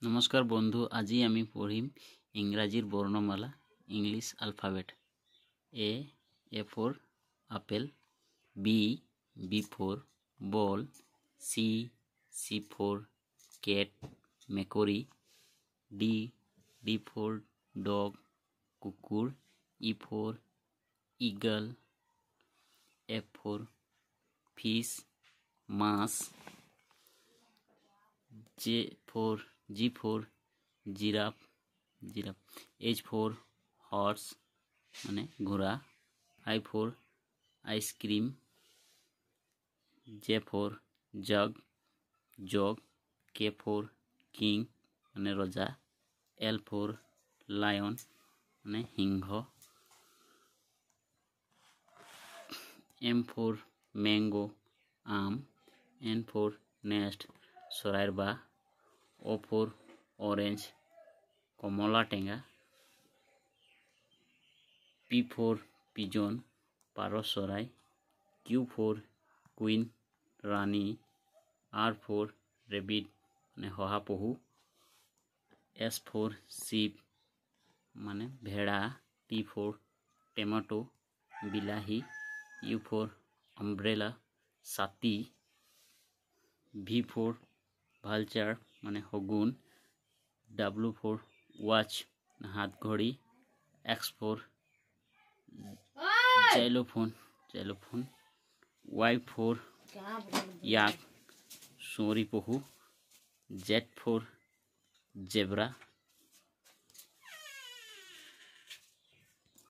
নমস্কাৰ বন্ধু, আজি আমি পঢ়িম ইংৰাজীৰ বৰ্ণমালা English alphabet. A for apple, B for ball, C for cat মেকুৰী, D for dog কুকুৰ, E for eagle, F for fish মাছ, G for giraffe, H for horse মানে ঘোড়া, I for ice cream, J for jug, K for king মানে ৰজা, L for lion মানে সিংহ, M for mango আম, N for nest চৰাইৰ বাহ, O for orange কমলা টেঙা, P for pigeon পাৰ চৰাই, Q for queen Rani, R for rabbit মানে শহাপহু, S for sheep মানে ভেড়া, T for tomato বিলাহী, U for umbrella ছাতি, V for vulture মানে শগুন, W for watch হাত ঘড়ি, X for xylophone, Y for yak চুঁৱৰী পহু, Z for zebra